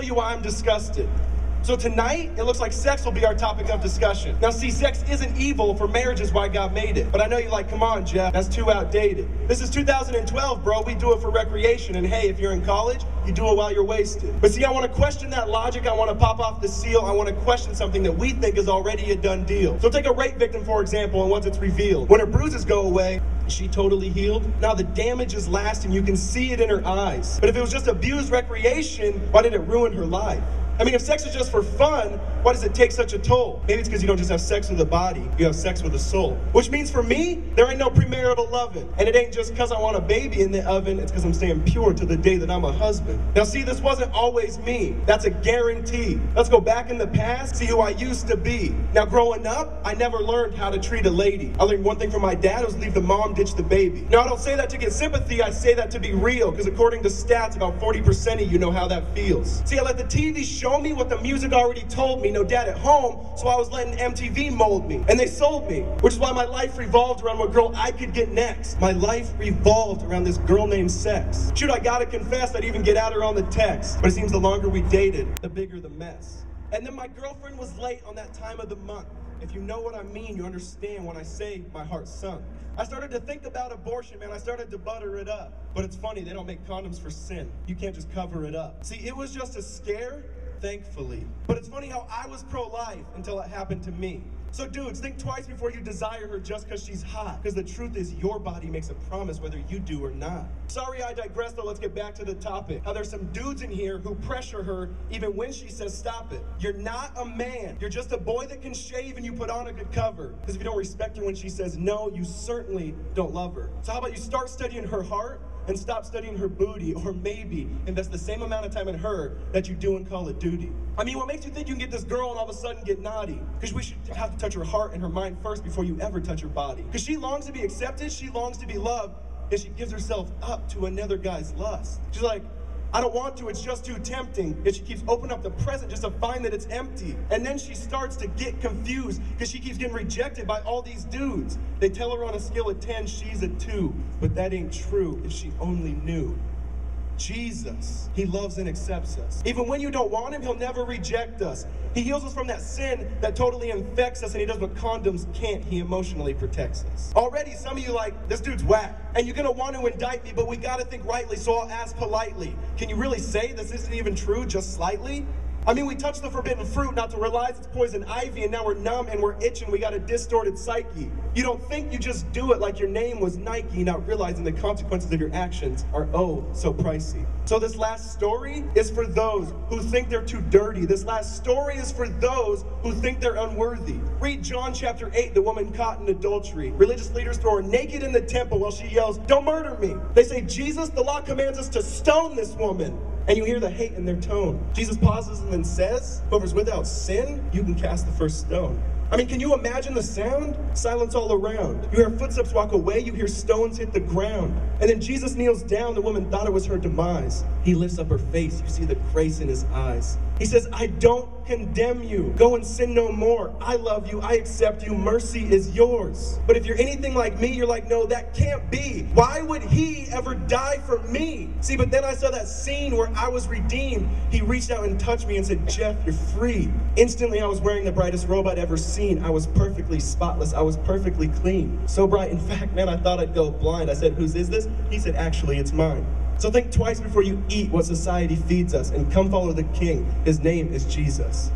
you why I'm disgusted. So tonight, it looks like sex will be our topic of discussion. Now see, sex isn't evil, for marriage is why God made it. But I know you're like, come on, Jeff, that's too outdated. This is 2012, bro. We do it for recreation. And hey, if you're in college, you do it while you're wasted. But see, I want to question that logic. I want to pop off the seal. I want to question something that we think is already a done deal. So take a rape victim, for example, and once it's revealed, when her bruises go away, is she totally healed? Now the damage is lasting. You can see it in her eyes. But if it was just abused recreation, why did it ruin her life? I mean, if sex is just for fun, why does it take such a toll? Maybe it's because you don't just have sex with the body, you have sex with the soul. Which means for me, there ain't no premarital loving. And it ain't just because I want a baby in the oven, it's because I'm staying pure to the day that I'm a husband. Now see, this wasn't always me. That's a guarantee. Let's go back in the past, see who I used to be. Now growing up, I never learned how to treat a lady. I learned one thing from my dad, it was leave the mom, ditch the baby. Now I don't say that to get sympathy, I say that to be real, because according to stats, about 40% of you know how that feels. See, I let the TV show me what the music already told me. No dad at home, so I was letting MTV mold me. And they sold me, which is why my life revolved around what girl I could get next. My life revolved around this girl named sex. Shoot, I gotta confess, I'd even get at her on the text. But it seems the longer we dated, the bigger the mess. And then my girlfriend was late on that time of the month. If you know what I mean, you understand when I say my heart sunk. I started to think about abortion, man. I started to butter it up. But it's funny, they don't make condoms for sin. You can't just cover it up. See, it was just a scare, thankfully. But it's funny how I was pro-life until it happened to me. So dudes, think twice before you desire her just because she's hot. Because the truth is, your body makes a promise whether you do or not. Sorry I digress though, let's get back to the topic. How there's some dudes in here who pressure her even when she says stop it. You're not a man. You're just a boy that can shave and you put on a good cover. Because if you don't respect her when she says no, you certainly don't love her. So how about you start studying her heart and stop studying her booty, or maybe invest the same amount of time in her that you do in Call of Duty. I mean, what makes you think you can get this girl and all of a sudden get naughty? Because we should have to touch her heart and her mind first before you ever touch her body. Because she longs to be accepted, she longs to be loved, and she gives herself up to another guy's lust. She's like, I don't want to, it's just too tempting. Yet she keeps opening up the present just to find that it's empty. And then she starts to get confused because she keeps getting rejected by all these dudes. They tell her on a scale of 10, she's a 2. But that ain't true if she only knew. Jesus, he loves and accepts us. Even when you don't want him, he'll never reject us. He heals us from that sin that totally infects us, and he does what condoms can't. He emotionally protects us. Already, some of you like, this dude's whack, and you're gonna want to indict me, but we gotta think rightly, so I'll ask politely. Can you really say this isn't even true, just slightly? I mean, we touched the forbidden fruit not to realize it's poison ivy, and now we're numb and we're itching. We got a distorted psyche. You don't think, you just do it like your name was Nike, not realizing the consequences of your actions are oh so pricey. So this last story is for those who think they're too dirty. This last story is for those who think they're unworthy. Read John chapter 8, the woman caught in adultery. Religious leaders throw her naked in the temple while she yells, "Don't murder me." They say, Jesus, the law commands us to stone this woman. And you hear the hate in their tone. Jesus pauses and then says, whoever's without sin, you can cast the first stone. I mean, can you imagine the sound? Silence all around. You hear footsteps walk away, you hear stones hit the ground. And then Jesus kneels down, the woman thought it was her demise. He lifts up her face, you see the grace in his eyes. He says, I don't condemn you. Go and sin no more. I love you, I accept you, mercy is yours. But if you're anything like me, you're like, no, that can't be. Why would he ever die for me? See, but then I saw that scene where I was redeemed. He reached out and touched me and said, Jeff, you're free. Instantly, I was wearing the brightest robe I'd ever seen. I was perfectly spotless. I was perfectly clean. So bright, in fact, man, I thought I'd go blind. I said, whose is this? He said, actually, it's mine. So think twice before you eat what society feeds us, and come follow the King. His name is Jesus.